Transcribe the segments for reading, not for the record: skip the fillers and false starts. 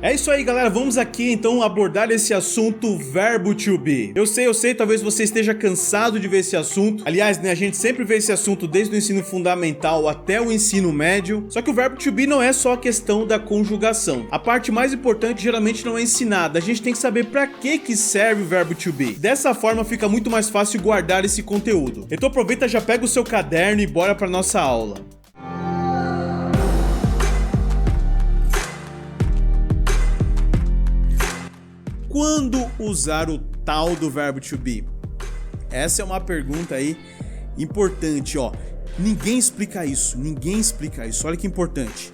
É isso aí, galera, vamos aqui então abordar esse assunto verbo to be. Eu sei, talvez você esteja cansado de ver esse assunto. Aliás, né, a gente sempre vê esse assunto desde o ensino fundamental até o ensino médio. Só que o verbo to be não é só a questão da conjugação. A parte mais importante geralmente não é ensinada. A gente tem que saber para que serve o verbo to be. Dessa forma fica muito mais fácil guardar esse conteúdo. Então aproveita, já pega o seu caderno e bora para nossa aula. Quando usar o tal do verbo to be? Essa é uma pergunta aí importante, ó. Ninguém explica isso. Olha que importante.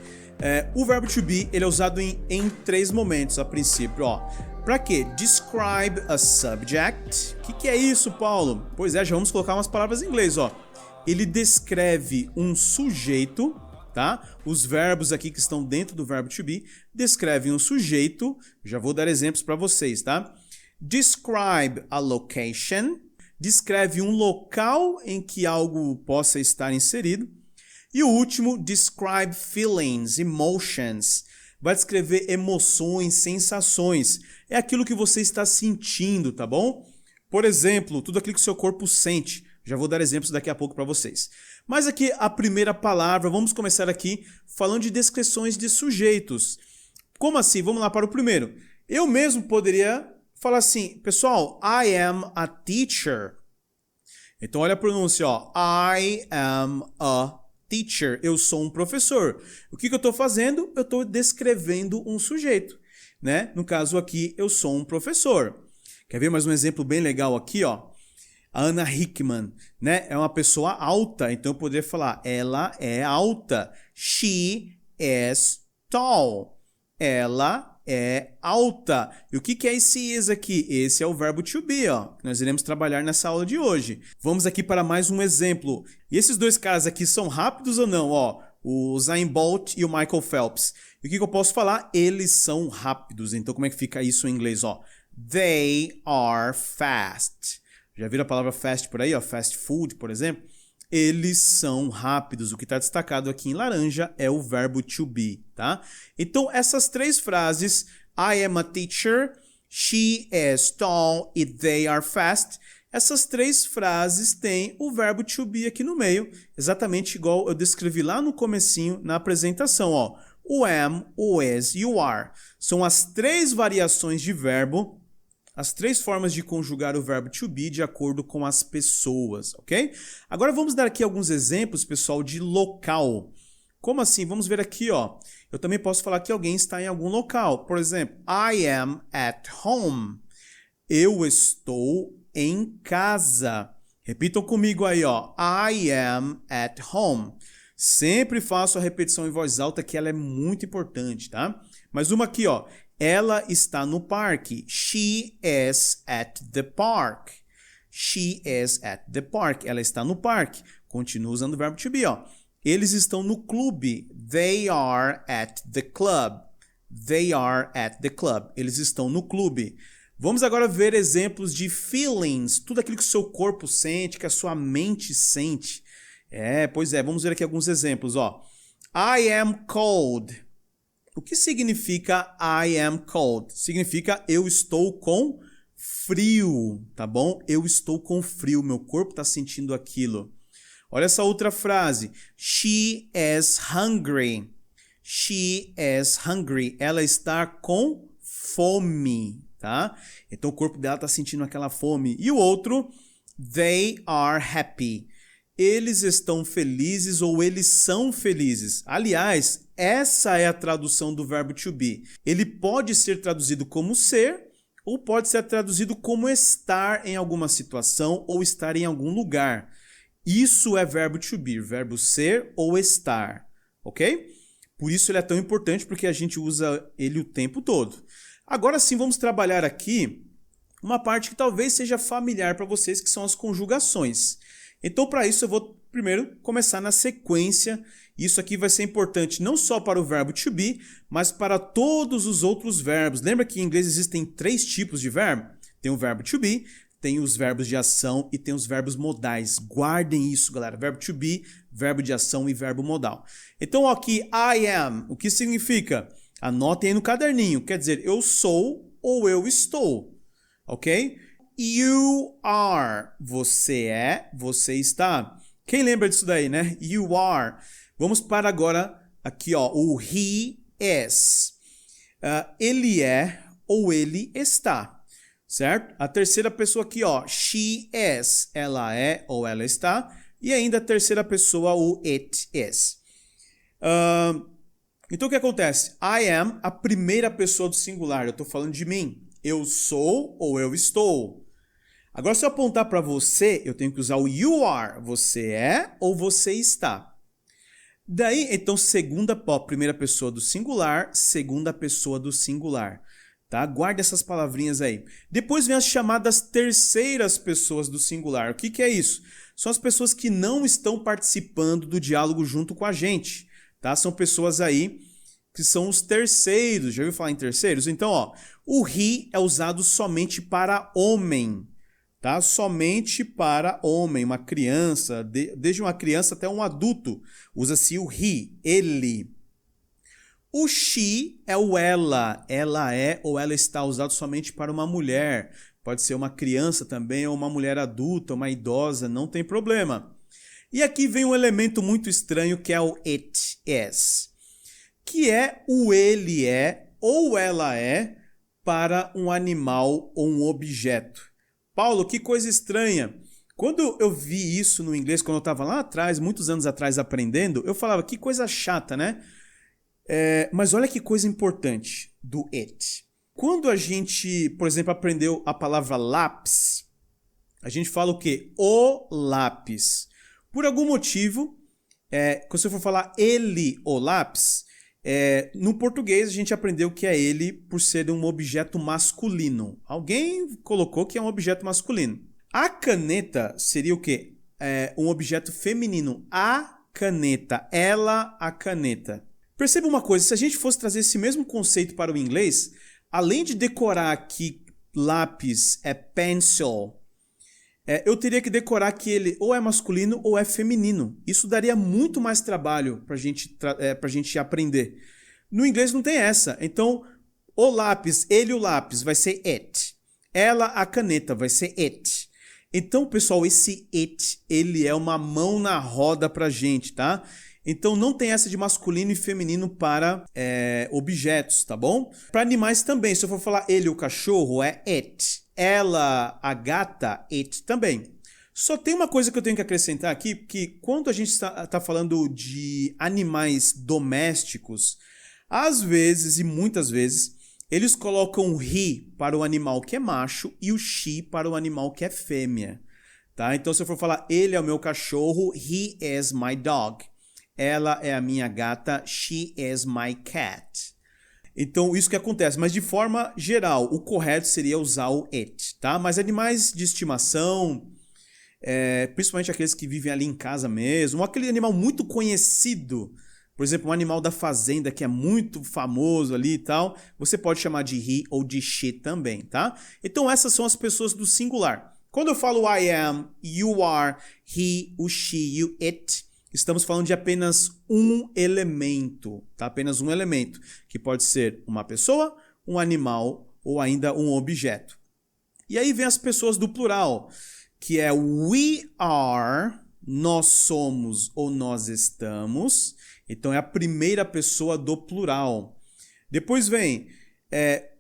O verbo to be, ele é usado em três momentos a princípio, ó. Pra quê? Describe a subject. O que é isso, Paulo? Pois é, já vamos colocar umas palavras em inglês, ó. Ele descreve um sujeito, tá? Os verbos aqui que estão dentro do verbo to be descrevem um sujeito. Já vou dar exemplos para vocês, tá? Describe a location. Descreve um local em que algo possa estar inserido. E o último, describe feelings, emotions. Vai descrever emoções, sensações. É aquilo que você está sentindo, tá bom? Por exemplo, tudo aquilo que o seu corpo sente. Já vou dar exemplos daqui a pouco para vocês. Mas aqui a primeira palavra, vamos começar aqui falando de descrições de sujeitos. Como assim? Vamos lá para o primeiro. Eu mesmo poderia falar assim, pessoal, I am a teacher. Então olha a pronúncia, ó. I am a teacher. Eu sou um professor. O que eu estou fazendo? Eu estou descrevendo um sujeito, né? No caso aqui, eu sou um professor. Quer ver mais um exemplo bem legal aqui, ó? A Anna Hickman, né? É uma pessoa alta, então eu poderia falar, ela é alta. She is tall. Ela é alta. E o que é esse is aqui? Esse é o verbo to be, ó, que nós iremos trabalhar nessa aula de hoje. Vamos aqui para mais um exemplo. E esses dois caras aqui são rápidos ou não? Ó, o Usain Bolt e o Michael Phelps. E o que eu posso falar? Eles são rápidos. Então como é que fica isso em inglês? Ó, they are fast. Já viram a palavra fast por aí, ó? Fast food, por exemplo? Eles são rápidos. O que está destacado aqui em laranja é o verbo to be, tá? Então, essas três frases, I am a teacher, she is tall e they are fast, essas três frases têm o verbo to be aqui no meio, exatamente igual eu descrevi lá no comecinho, na apresentação, ó. O am, o is e o are. São as três variações de verbo, as três formas de conjugar o verbo to be de acordo com as pessoas, ok? Agora vamos dar aqui alguns exemplos, pessoal, de local. Como assim? Vamos ver aqui, ó. Eu também posso falar que alguém está em algum local. Por exemplo, I am at home. Eu estou em casa. Repitam comigo aí, ó. I am at home. Sempre faço a repetição em voz alta, que ela é muito importante, tá? Mais uma aqui, ó. Ela está no parque. She is at the park. She is at the park. Ela está no parque. Continua usando o verbo to be, ó. Eles estão no clube. They are at the club. They are at the club. Eles estão no clube. Vamos agora ver exemplos de feelings. Tudo aquilo que o seu corpo sente, que a sua mente sente. Pois é. Vamos ver aqui alguns exemplos, ó. I am cold. O que significa I am cold? Significa eu estou com frio, tá bom? Eu estou com frio, meu corpo está sentindo aquilo. Olha essa outra frase. She is hungry. She is hungry. Ela está com fome, tá? Então o corpo dela está sentindo aquela fome. E o outro, they are happy. Eles estão felizes ou eles são felizes. Aliás, essa é a tradução do verbo to be. Ele pode ser traduzido como ser ou pode ser traduzido como estar em alguma situação ou estar em algum lugar. Isso é verbo to be, verbo ser ou estar, ok? Por isso ele é tão importante, porque a gente usa ele o tempo todo. Agora sim, vamos trabalhar aqui uma parte que talvez seja familiar para vocês, que são as conjugações. Então, para isso, eu vou primeiro começar na sequência. Isso aqui vai ser importante não só para o verbo to be, mas para todos os outros verbos. Lembra que em inglês existem três tipos de verbo? Tem o verbo to be, tem os verbos de ação e tem os verbos modais. Guardem isso, galera. Verbo to be, verbo de ação e verbo modal. Então, aqui, I am. O que significa? Anotem aí no caderninho. Quer dizer, eu sou ou eu estou. Ok? You are. Você é, você está. Quem lembra disso daí, né? You are. Vamos para agora aqui, ó, o he is. Ele é ou ele está, certo? A terceira pessoa aqui, ó, she is. Ela é ou ela está. E ainda a terceira pessoa, o it is. Então o que acontece? I am, a primeira pessoa do singular. Eu estou falando de mim. Eu sou ou eu estou. Agora, se eu apontar para você, eu tenho que usar o you are. Você é ou você está. Daí, então, primeira pessoa do singular, segunda pessoa do singular. Tá? Guarde essas palavrinhas aí. Depois vem as chamadas terceiras pessoas do singular. O que que é isso? São as pessoas que não estão participando do diálogo junto com a gente. Tá? São pessoas aí que são os terceiros. Já ouviu falar em terceiros? Então, ó, o he é usado somente para homem. Tá? Somente para homem, uma criança, desde uma criança até um adulto, usa-se o he, ele. O she é o ela é ou ela está, usado somente para uma mulher. Pode ser uma criança também, ou uma mulher adulta, uma idosa, não tem problema. E aqui vem um elemento muito estranho que é o it is, que é o ele é ou ela é para um animal ou um objeto. Paulo, que coisa estranha. Quando eu vi isso no inglês, quando eu estava lá atrás, muitos anos atrás aprendendo, eu falava, que coisa chata, né? Mas olha que coisa importante do it. Quando a gente, por exemplo, aprendeu a palavra lápis, a gente fala o quê? O lápis. Por algum motivo, quando você for falar ele, o lápis, no português a gente aprendeu que é ele por ser um objeto masculino. Alguém colocou que é um objeto masculino. A caneta seria o quê? Um objeto feminino. A caneta. Ela, a caneta. Perceba uma coisa, se a gente fosse trazer esse mesmo conceito para o inglês, além de decorar que lápis é pencil, eu teria que decorar que ele ou é masculino ou é feminino. Isso daria muito mais trabalho para a gente aprender. No inglês não tem essa. Então, o lápis, ele o lápis, vai ser it. Ela, a caneta, vai ser it. Então, pessoal, esse it, ele é uma mão na roda para a gente, tá? Então, não tem essa de masculino e feminino para objetos, tá bom? Para animais também, se eu for falar ele, o cachorro, é it. Ela, a gata, it também. Só tem uma coisa que eu tenho que acrescentar aqui, que quando a gente está falando de animais domésticos, às vezes e muitas vezes, eles colocam o he para o animal que é macho e o she para o animal que é fêmea. Tá? Então, se eu for falar ele é o meu cachorro, he is my dog. Ela é a minha gata, she is my cat. Então, isso que acontece. Mas, de forma geral, o correto seria usar o it, tá? Mas animais de estimação, principalmente aqueles que vivem ali em casa mesmo, ou aquele animal muito conhecido, por exemplo, um animal da fazenda que é muito famoso ali e tal, você pode chamar de he ou de she também, tá? Então, essas são as pessoas do singular. Quando eu falo I am, you are, he, o she, you, it, estamos falando de apenas um elemento, tá? Apenas um elemento, que pode ser uma pessoa, um animal ou ainda um objeto. E aí vem as pessoas do plural, que é we are, nós somos ou nós estamos. Então é a primeira pessoa do plural. Depois vem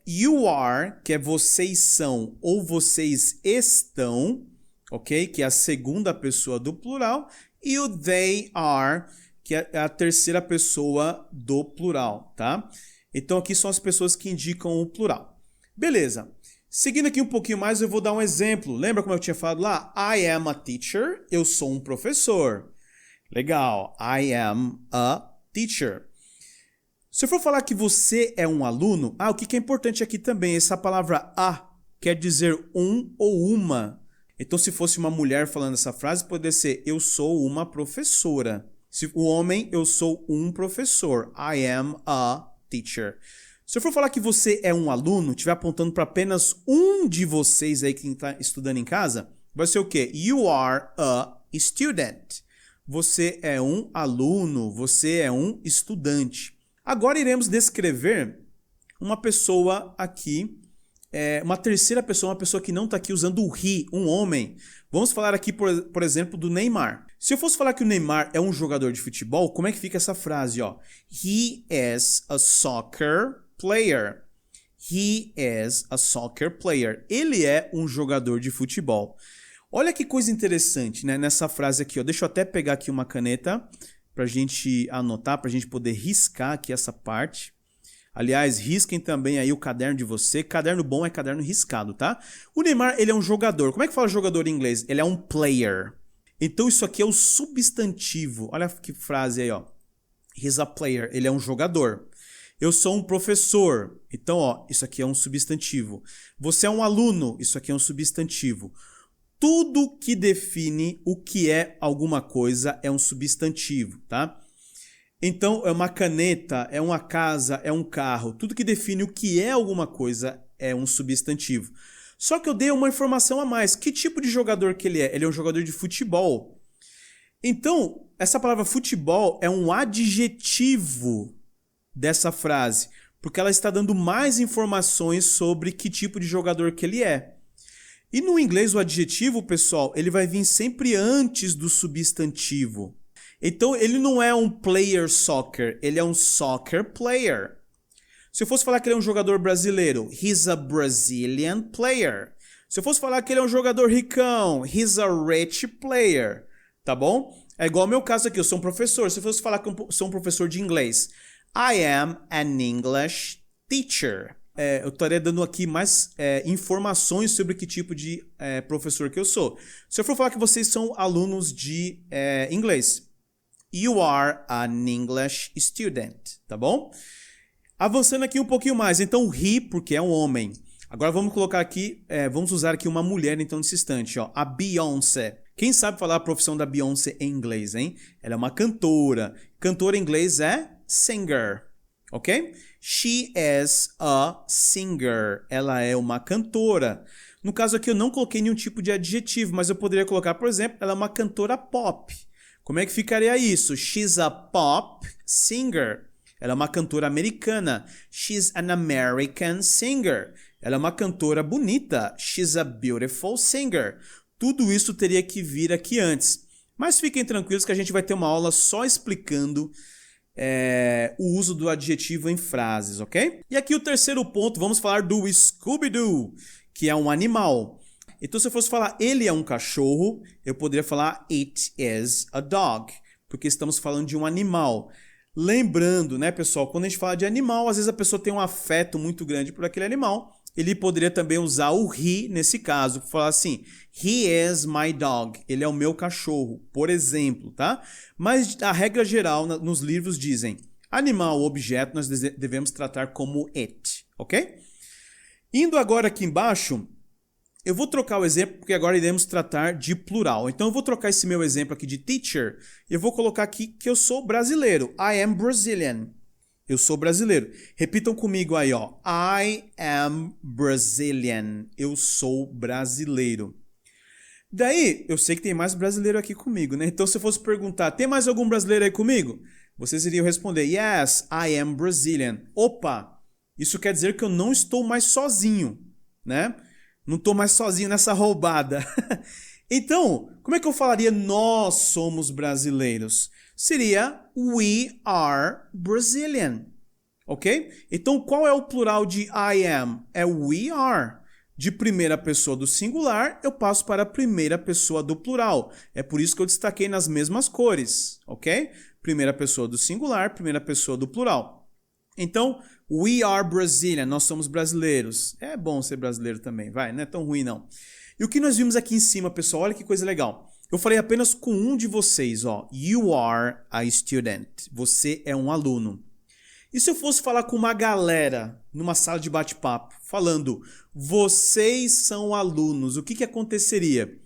you are, que é vocês são ou vocês estão, ok? Que é a segunda pessoa do plural. E o they are, que é a terceira pessoa do plural, tá? Então aqui são as pessoas que indicam o plural. Beleza. Seguindo aqui um pouquinho mais, eu vou dar um exemplo. Lembra como eu tinha falado lá? I am a teacher. Eu sou um professor. Legal. I am a teacher. Se eu for falar que você é um aluno, o que é importante aqui também? Essa palavra a quer dizer um ou uma. Então, se fosse uma mulher falando essa frase, poderia ser eu sou uma professora. Se o homem, eu sou um professor. I am a teacher. Se eu for falar que você é um aluno, estiver apontando para apenas um de vocês aí que está estudando em casa, vai ser o quê? You are a student. Você é um aluno, você é um estudante. Agora iremos descrever uma pessoa aqui, uma terceira pessoa, uma pessoa que não está aqui usando o he, um homem. Vamos falar aqui, por exemplo, do Neymar. Se eu fosse falar que o Neymar é um jogador de futebol, como é que fica essa frase? Ó? He is a soccer player. He is a soccer player. Ele é um jogador de futebol. Olha que coisa interessante, né, nessa frase aqui. Ó. Deixa eu até pegar aqui uma caneta para a gente anotar, para a gente poder riscar aqui essa parte. Aliás, risquem também aí o caderno de você. Caderno bom é caderno riscado, tá? O Neymar, ele é um jogador. Como é que fala jogador em inglês? Ele é um player. Então isso aqui é o substantivo. Olha que frase aí, ó. He's a player. Ele é um jogador. Eu sou um professor. Então, ó, isso aqui é um substantivo. Você é um aluno. Isso aqui é um substantivo. Tudo que define o que é alguma coisa é um substantivo, tá? Então, é uma caneta, é uma casa, é um carro. Tudo que define o que é alguma coisa é um substantivo. Só que eu dei uma informação a mais. Que tipo de jogador que ele é? Ele é um jogador de futebol. Então, essa palavra futebol é um adjetivo dessa frase, porque ela está dando mais informações sobre que tipo de jogador que ele é. E no inglês, o adjetivo, pessoal, ele vai vir sempre antes do substantivo. Então, ele não é um player soccer, ele é um soccer player. Se eu fosse falar que ele é um jogador brasileiro, he's a Brazilian player. Se eu fosse falar que ele é um jogador ricão, he's a rich player. Tá bom? É igual ao meu caso aqui, eu sou um professor. Se eu fosse falar que eu sou um professor de inglês, I am an English teacher. Eu estaria dando aqui mais informações sobre que tipo de professor que eu sou. Se eu for falar que vocês são alunos de inglês, you are an English student, tá bom? Avançando aqui um pouquinho mais, então he, porque é um homem. Agora vamos colocar aqui, vamos usar aqui uma mulher então nesse instante, ó, a Beyoncé. Quem sabe falar a profissão da Beyoncé em inglês, hein? Ela é uma cantora. Cantora em inglês é singer, ok? She is a singer. Ela é uma cantora. No caso aqui eu não coloquei nenhum tipo de adjetivo, mas eu poderia colocar, por exemplo, ela é uma cantora pop. Como é que ficaria isso? She's a pop singer. Ela é uma cantora americana. She's an American singer. Ela é uma cantora bonita. She's a beautiful singer. Tudo isso teria que vir aqui antes. Mas fiquem tranquilos que a gente vai ter uma aula só explicando o uso do adjetivo em frases, ok? E aqui o terceiro ponto, vamos falar do Scooby-Doo, que é um animal. Então, se eu fosse falar ele é um cachorro, eu poderia falar it is a dog, porque estamos falando de um animal. Lembrando, né, pessoal, quando a gente fala de animal, às vezes a pessoa tem um afeto muito grande por aquele animal. Ele poderia também usar o he nesse caso, falar assim, he is my dog, ele é o meu cachorro, por exemplo, tá? Mas a regra geral nos livros dizem, animal ou objeto nós devemos tratar como it, ok? Indo agora aqui embaixo, eu vou trocar o exemplo, porque agora iremos tratar de plural. Então eu vou trocar esse meu exemplo aqui de teacher, e eu vou colocar aqui que eu sou brasileiro, I am Brazilian. Eu sou brasileiro. Repitam comigo aí, ó. I am Brazilian. Eu sou brasileiro. Daí, eu sei que tem mais brasileiro aqui comigo, né? Então, se eu fosse perguntar, tem mais algum brasileiro aí comigo? Vocês iriam responder, yes, I am Brazilian. Opa, isso quer dizer que eu não estou mais sozinho, né? Não estou mais sozinho nessa roubada. Então, como é que eu falaria nós somos brasileiros? Seria we are Brazilian, ok? Então, qual é o plural de I am? É we are. De primeira pessoa do singular, eu passo para a primeira pessoa do plural. É por isso que eu destaquei nas mesmas cores, ok? Primeira pessoa do singular, primeira pessoa do plural. Então, we are Brazilian, nós somos brasileiros. É bom ser brasileiro também, vai, não é tão ruim não. E o que nós vimos aqui em cima, pessoal, olha que coisa legal. Eu falei apenas com um de vocês, ó. You are a student. Você é um aluno. E se eu fosse falar com uma galera numa sala de bate-papo, falando, vocês são alunos, o que aconteceria?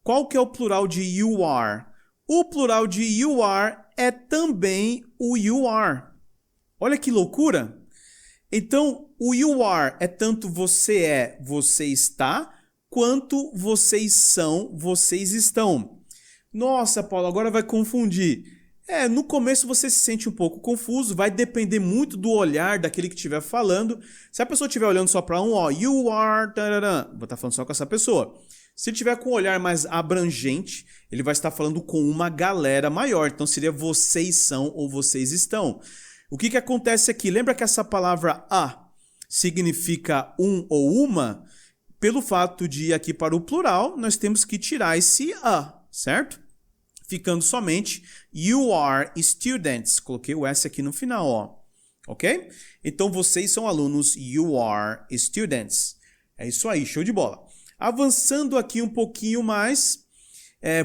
Qual que é o plural de you are? O plural de you are é também o you are. Olha que loucura! Então, o you are é tanto você está, quanto vocês são, vocês estão. Nossa, Paulo, agora vai confundir. No começo você se sente um pouco confuso, vai depender muito do olhar daquele que estiver falando. Se a pessoa estiver olhando só para um, ó, you are, tarará, vou estar falando só com essa pessoa. Se ele tiver com um olhar mais abrangente, ele vai estar falando com uma galera maior. Então seria vocês são ou vocês estão. O que acontece aqui? Lembra que essa palavra a significa um ou uma? Pelo fato de ir aqui para o plural, nós temos que tirar esse a, certo? Ficando somente you are students. Coloquei o S aqui no final, ó. Ok? Então, vocês são alunos, you are students. É isso aí, show de bola. Avançando aqui um pouquinho mais,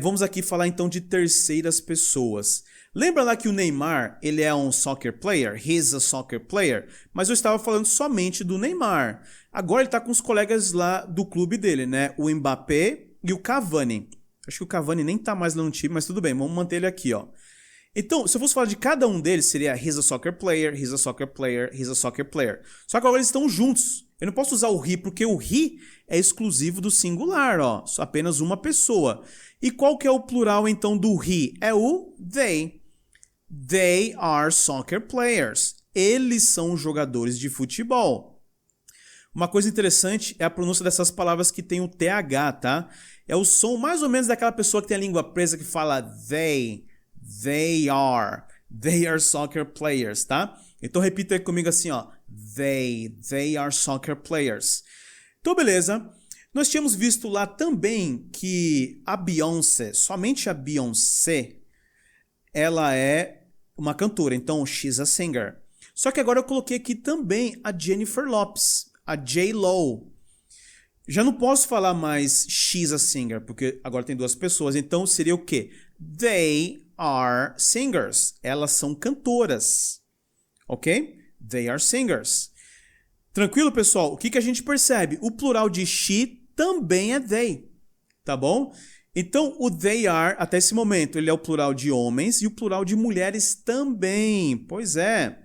vamos aqui falar então de terceiras pessoas. Lembra lá que o Neymar, ele é um soccer player? He's a soccer player. Mas eu estava falando somente do Neymar. Agora ele está com os colegas lá do clube dele, né? O Mbappé e o Cavani. Acho que o Cavani nem tá mais lá no time, mas tudo bem, vamos manter ele aqui, ó. Então, se eu fosse falar de cada um deles, seria he's a soccer player, he's a soccer player, he's a soccer player. Só que agora eles estão juntos. Eu não posso usar o he, porque o he é exclusivo do singular, ó. Só apenas uma pessoa. E qual que é o plural, então, do he? É o they. They are soccer players. Eles são jogadores de futebol. Uma coisa interessante é a pronúncia dessas palavras que tem o TH, tá? É o som mais ou menos daquela pessoa que tem a língua presa que fala they are soccer players, tá? Então repita aí comigo assim, ó, they are soccer players. Então beleza, nós tínhamos visto lá também que a Beyoncé, somente a Beyoncé, ela é uma cantora, então she's a singer. Só que agora eu coloquei aqui também a Jennifer Lopez, a J.Lo. Já não posso falar mais she's a singer, porque agora tem duas pessoas. Então seria o quê? They are singers. Elas são cantoras. Ok? They are singers. Tranquilo, pessoal? O que a gente percebe? O plural de she também é they. Tá bom? Então o they are, até esse momento, ele é o plural de homens e o plural de mulheres também. Pois é.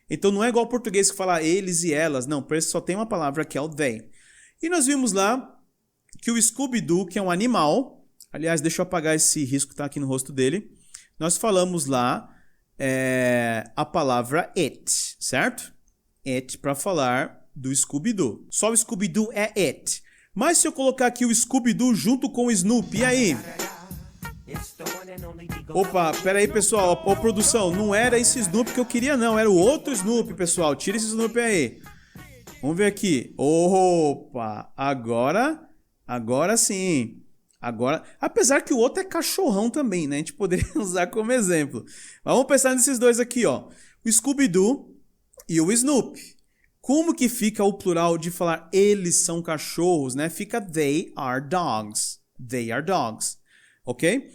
Então não é igual ao português que fala eles e elas. Não, por isso só tem uma palavra que é o they. E nós vimos lá que o Scooby-Doo, que é um animal, aliás, deixa eu apagar esse risco que está aqui no rosto dele, nós falamos lá a palavra it, certo? It para falar do Scooby-Doo. Só o Scooby-Doo é it. Mas se eu colocar aqui o Scooby-Doo junto com o Snoopy, e aí? Opa, pera aí, pessoal. Ô, produção, não era esse Snoopy que eu queria, não. Era o outro Snoopy, pessoal. Tira esse Snoopy aí. Vamos ver aqui. Opa, agora sim. Agora, apesar que o outro é cachorrão também, né? A gente poderia usar como exemplo. Mas vamos pensar nesses dois aqui, ó. O Scooby-Doo e o Snoopy. Como que fica o plural de falar eles são cachorros, né? Fica they are dogs. They are dogs. Ok?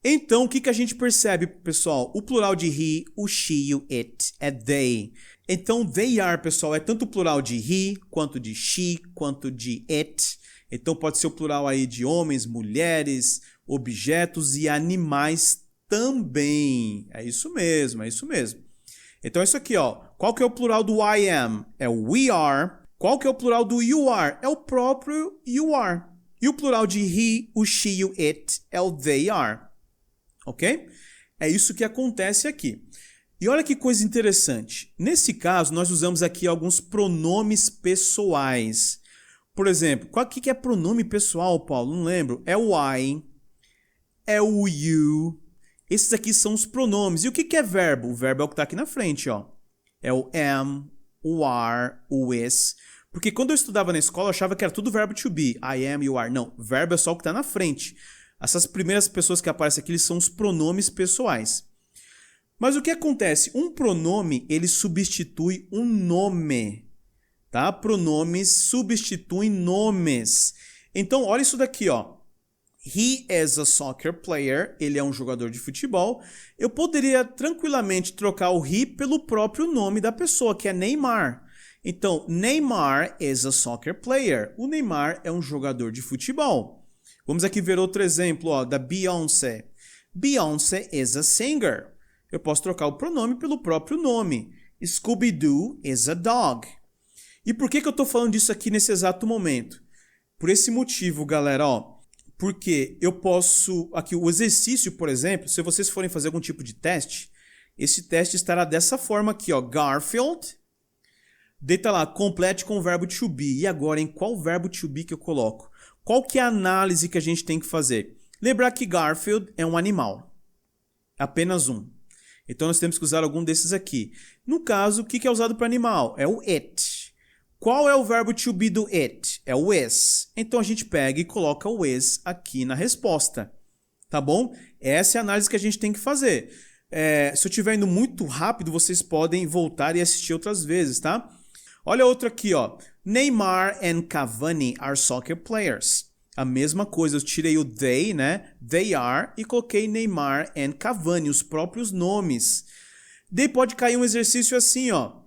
Então, o que a gente percebe, pessoal? O plural de he, o she e o it é they. Então, they are, pessoal, é tanto o plural de he, quanto de she, quanto de it. Então, pode ser o plural aí de homens, mulheres, objetos e animais também. É isso mesmo, é isso mesmo. Então, é isso aqui, ó. Qual que é o plural do I am? É o we are. Qual que é o plural do you are? É o próprio you are. E o plural de he, o she e o it é o they are. Ok? É isso que acontece aqui. E olha que coisa interessante. Nesse caso, nós usamos aqui alguns pronomes pessoais. Por exemplo, o que é pronome pessoal, Paulo? Não lembro. É o I, é o you. Esses aqui são os pronomes. E o que é verbo? O verbo é o que está aqui na frente, ó. É o am, o are, o is. Porque quando eu estudava na escola, eu achava que era tudo verbo to be. I am, you are. Não, verbo é só o que está na frente. Essas primeiras pessoas que aparecem aqui, eles são os pronomes pessoais. Mas o que acontece? Um pronome, ele substitui um nome, tá? Pronomes substituem nomes. Então, olha isso daqui, ó. He is a soccer player. Ele é um jogador de futebol. Eu poderia tranquilamente trocar o he pelo próprio nome da pessoa, que é Neymar. Então, Neymar is a soccer player. O Neymar é um jogador de futebol. Vamos aqui ver outro exemplo, ó, da Beyoncé. Beyoncé is a singer. Eu posso trocar o pronome pelo próprio nome. Scooby-Doo is a dog. E por que eu estou falando disso aqui nesse exato momento? Por esse motivo, galera, ó. Porque eu posso... Aqui, o exercício, por exemplo, se vocês forem fazer algum tipo de teste, esse teste estará dessa forma aqui, ó. Garfield. Deita lá, complete com o verbo to be. E agora, em qual verbo to be que eu coloco? Qual que é a análise que a gente tem que fazer? Lembrar que Garfield é um animal. Apenas um. Então, nós temos que usar algum desses aqui. No caso, o que é usado para animal? É o it. Qual é o verbo to be do it? É o is. Então, a gente pega e coloca o is aqui na resposta. Tá bom? Essa é a análise que a gente tem que fazer. Se eu estiver indo muito rápido, vocês podem voltar e assistir outras vezes, tá? Olha outro aqui, ó. Neymar and Cavani are soccer players. A mesma coisa, eu tirei o they, né? They are e coloquei Neymar and Cavani, os próprios nomes. Daí pode cair um exercício assim, ó.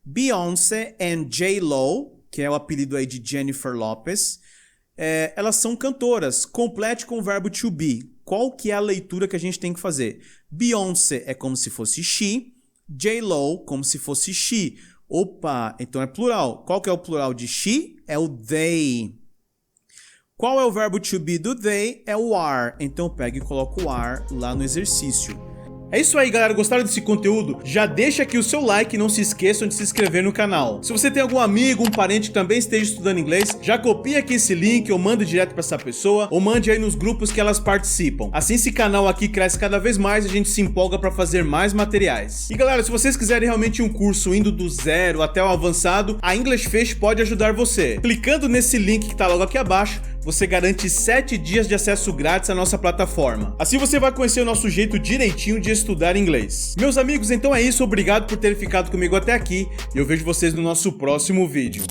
Beyoncé and J-Lo, que é o apelido aí de Jennifer Lopez, elas são cantoras. Complete com o verbo to be. Qual que é a leitura que a gente tem que fazer? Beyoncé é como se fosse she, J-Lo como se fosse she. Opa, então é plural. Qual que é o plural de she? É o they. Qual é o verbo to be do they? É o are. Então eu pego e coloco o are lá no exercício. É isso aí, galera. Gostaram desse conteúdo? Já deixa aqui o seu like e não se esqueçam de se inscrever no canal. Se você tem algum amigo, um parente que também esteja estudando inglês, já copia aqui esse link ou manda direto para essa pessoa ou mande aí nos grupos que elas participam. Assim esse canal aqui cresce cada vez mais e a gente se empolga para fazer mais materiais. E galera, se vocês quiserem realmente um curso indo do zero até o avançado, a English Fish pode ajudar você. Clicando nesse link que está logo aqui abaixo, você garante 7 dias de acesso grátis à nossa plataforma. Assim você vai conhecer o nosso jeito direitinho de estudar inglês. Meus amigos, então é isso. Obrigado por terem ficado comigo até aqui e eu vejo vocês no nosso próximo vídeo.